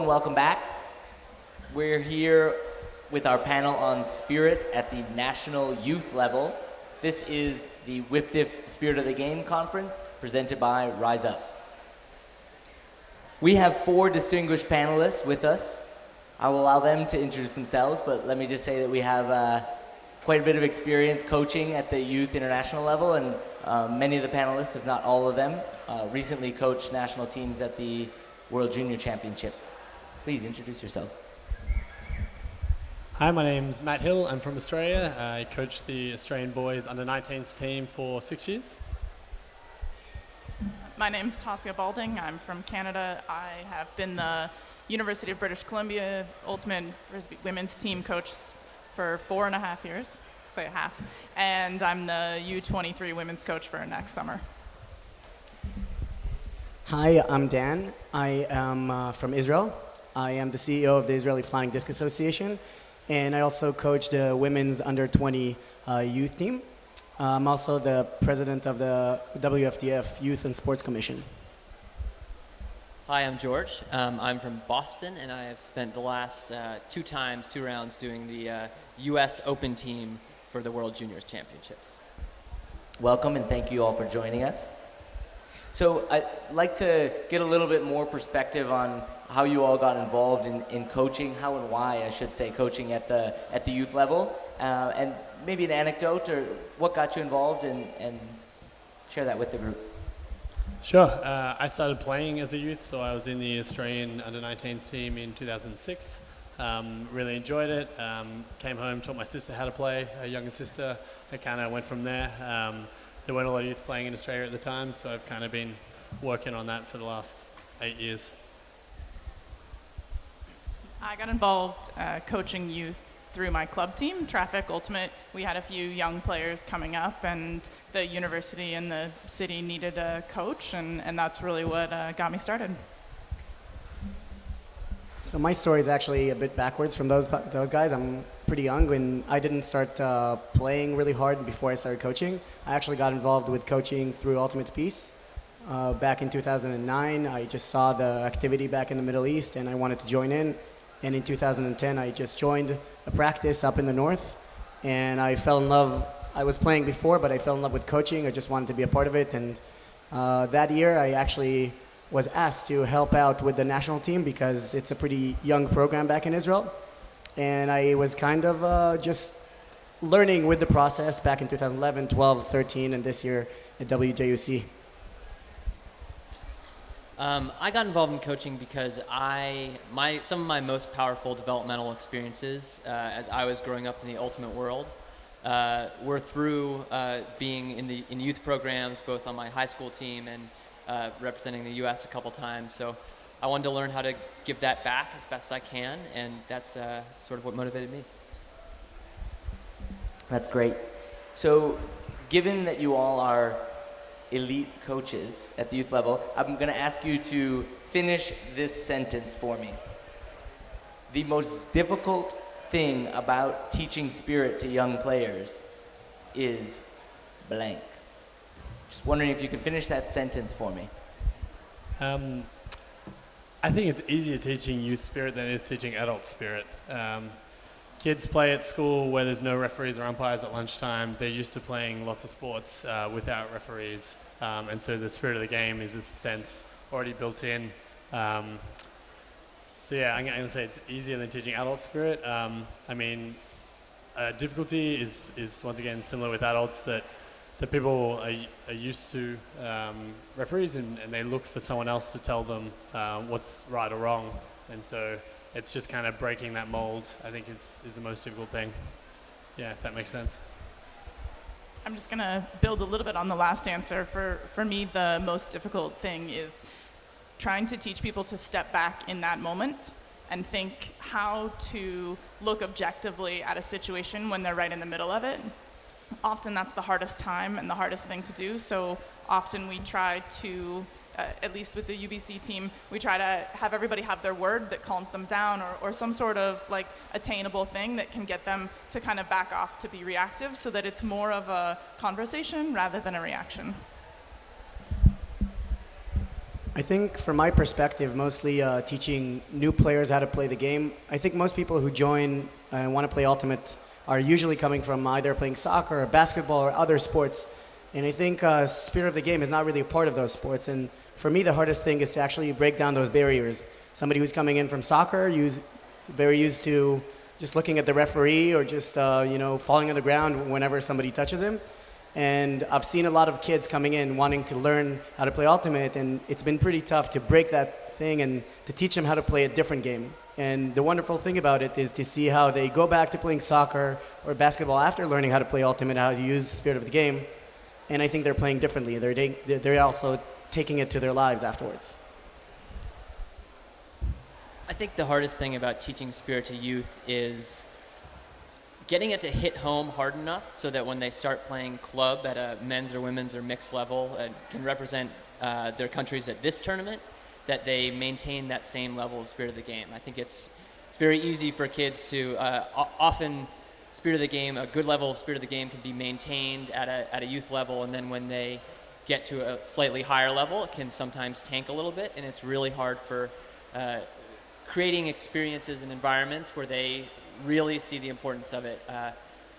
and welcome back. We're here with our panel on spirit at the national youth level. This is the WIFDF Spirit of the Game Conference presented by Rise Up. We have 4 distinguished panelists with us. I will allow them to introduce themselves, but let me just say that we have quite a bit of experience coaching at the youth international level, and many of the panelists, if not all of them, recently coached national teams at the World Junior Championships. Please introduce yourselves. Hi, my name's Matt Hill. I'm from Australia. I coached the Australian boys under-19s team for 6 years. My name's Tasia Balding. I'm from Canada. I have been the University of British Columbia Ultimate Frisbee women's team coach for 4.5 years, say a half, and I'm the U23 women's coach for next summer. Hi, I'm Dan. I am from Israel. I am the CEO of the Israeli Flying Disc Association, and I also coach the women's under-20 youth team. I'm also the president of the WFDF Youth and Sports Commission. Hi, I'm George. I'm from Boston, and I have spent the last 2 rounds doing the U.S. Open team for the World Juniors Championships. Welcome, and thank you all for joining us. So I'd like to get a little bit more perspective on how you all got involved in coaching, how and why, I should say, coaching at the youth level, and maybe an anecdote or what got you involved, and share that with the group. Sure. I started playing as a youth, so I was in the Australian under-19s team in 2006. Really enjoyed it. Came home, taught my sister how to play, a younger sister. I kind of went from there. There weren't a lot of youth playing in Australia at the time, so I've kind of been working on that for the last 8 years. I got involved coaching youth through my club team, Traffic Ultimate. We had a few young players coming up, and the university and the city needed a coach, and that's really what got me started. So my story is actually a bit backwards from those guys. I'm pretty young, and I didn't start playing really hard before I started coaching. I actually got involved with coaching through Ultimate Peace. Back in 2009, I just saw the activity back in the Middle East, and I wanted to join in. And in 2010, I just joined a practice up in the north, and I fell in love. I was playing before, but I fell in love with coaching. I just wanted to be a part of it, and that year I actually was asked to help out with the national team because it's a pretty young program back in Israel. And I was kind of just learning with the process back in 2011, 12, 13, and this year at WJUC. I got involved in coaching because some of my most powerful developmental experiences as I was growing up in the ultimate world were through being in youth programs, both on my high school team and representing the U.S. a couple times. So I wanted to learn how to give that back as best I can, and that's sort of what motivated me. That's great. So given that you all are elite coaches at the youth level, I'm going to ask you to finish this sentence for me. The most difficult thing about teaching spirit to young players is blank. Just wondering if you can finish that sentence for me. I think it's easier teaching youth spirit than it is teaching adult spirit. Kids play at school where there's no referees or umpires at lunchtime. They're used to playing lots of sports without referees. And so the spirit of the game is, in a sense, already built in. So yeah, I'm going to say it's easier than teaching adult spirit. I mean, difficulty is once again similar with adults, that the people are used to referees and they look for someone else to tell them what's right or wrong. And so it's just kind of breaking that mold, I think, is the most difficult thing. Yeah, if that makes sense. I'm just going to build a little bit on the last answer. For me, the most difficult thing is trying to teach people to step back in that moment and think how to look objectively at a situation when they're right in the middle of it. Often that's the hardest time and the hardest thing to do, so often we try to, at least with the UBC team, we try to have everybody have their word that calms them down, or some sort of like attainable thing that can get them to kind of back off to be reactive, so that it's more of a conversation rather than a reaction. I think from my perspective, mostly teaching new players how to play the game. I think most people who join and want to play Ultimate are usually coming from either playing soccer or basketball or other sports. And I think spirit of the game is not really a part of those sports. And for me, the hardest thing is to actually break down those barriers. Somebody who's coming in from soccer, very used to just looking at the referee or just falling on the ground whenever somebody touches him. And I've seen a lot of kids coming in wanting to learn how to play Ultimate, and it's been pretty tough to break that thing and to teach them how to play a different game. And the wonderful thing about it is to see how they go back to playing soccer or basketball after learning how to play Ultimate, how to use the spirit of the game. And I think they're playing differently. They're also taking it to their lives afterwards. I think the hardest thing about teaching spirit to youth is getting it to hit home hard enough so that when they start playing club at a men's or women's or mixed level and can represent their countries at this tournament, that they maintain that same level of spirit of the game. I think it's very easy for kids to often spirit of the game, a good level of spirit of the game can be maintained at a youth level, and then when they get to a slightly higher level, it can sometimes tank a little bit, and it's really hard for creating experiences and environments where they really see the importance of it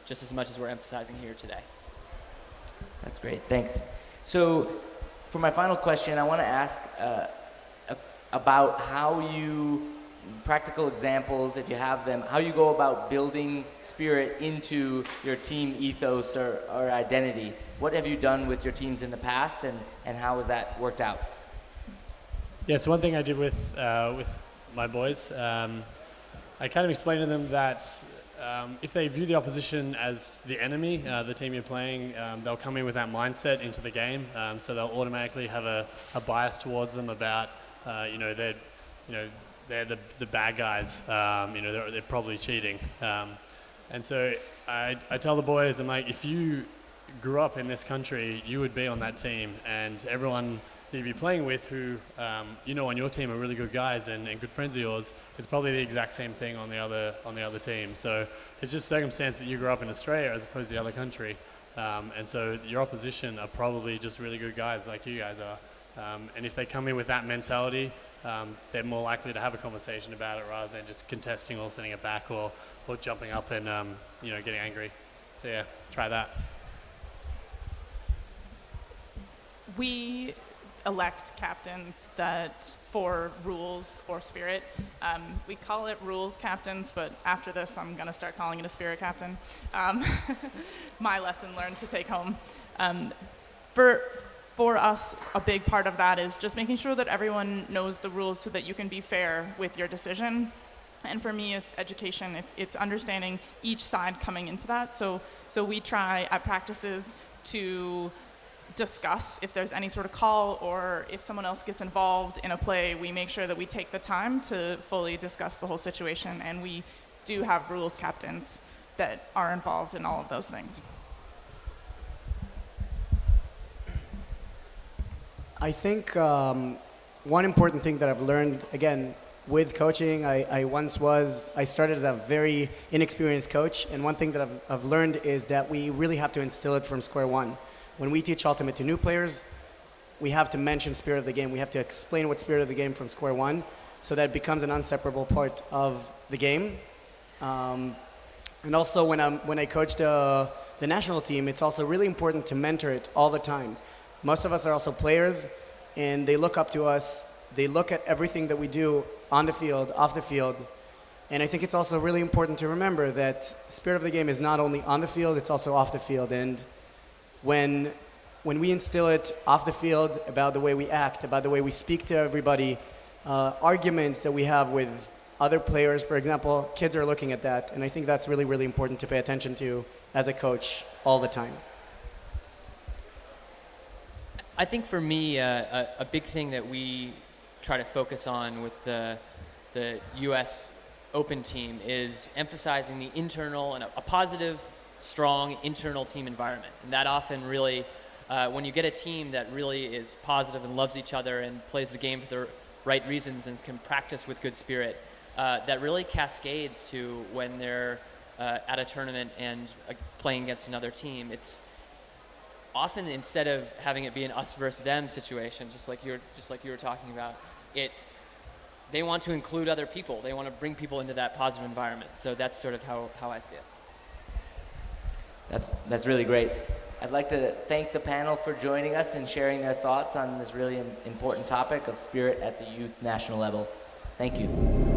just as much as we're emphasizing here today. That's great, thanks. So for my final question, I want to ask about how you, practical examples, if you have them, how you go about building spirit into your team ethos or identity. What have you done with your teams in the past, and how has that worked out? Yeah, so one thing I did with my boys, I kind of explained to them that if they view the opposition as the enemy, the team you're playing, they'll come in with that mindset into the game. So they'll automatically have a bias towards them about, they're the bad guys. They're probably cheating. And so I tell the boys, I'm like, if you grew up in this country, you would be on that team, and everyone that you'd be playing with who, on your team are really good guys and good friends of yours, it's probably the exact same thing on the other team. So it's just circumstance that you grew up in Australia as opposed to the other country. And so your opposition are probably just really good guys like you guys are. And if they come in with that mentality, they're more likely to have a conversation about it rather than just contesting or sending it back or jumping up and, getting angry. So yeah, try that. We elect captains that for rules or spirit. We call it rules captains, but after this I'm going to start calling it a spirit captain. My lesson learned to take home. For us, a big part of that is just making sure that everyone knows the rules so that you can be fair with your decision. And for me, it's education. It's understanding each side coming into that. So we try at practices to discuss if there's any sort of call or if someone else gets involved in a play, we make sure that we take the time to fully discuss the whole situation, and we do have rules captains that are involved in all of those things. I think one important thing that I've learned, again, with coaching, I started as a very inexperienced coach, and one thing that I've learned is that we really have to instill it from square one. When we teach Ultimate to new players, we have to mention spirit of the game. We have to explain what spirit of the game from square one, so that it becomes an inseparable part of the game. And also, when I coach the national team, it's also really important to mentor it all the time. Most of us are also players, and they look up to us. They look at everything that we do on the field, off the field. And I think it's also really important to remember that spirit of the game is not only on the field, it's also off the field. And when we instill it off the field about the way we act, about the way we speak to everybody, arguments that we have with other players, for example, kids are looking at that. And I think that's really, really important to pay attention to as a coach all the time. I think for me, a big thing that we try to focus on with the U.S. Open team is emphasizing the internal and a positive, strong internal team environment. And that often really, when you get a team that really is positive and loves each other and plays the game for the right reasons and can practice with good spirit, that really cascades to when they're at a tournament and playing against another team. often instead of having it be an us versus them situation, just like you were talking about, they want to include other people. They want to bring people into that positive environment. So that's sort of how I see it. That's really great. I'd like to thank the panel for joining us and sharing their thoughts on this really important topic of spirit at the youth national level. Thank you.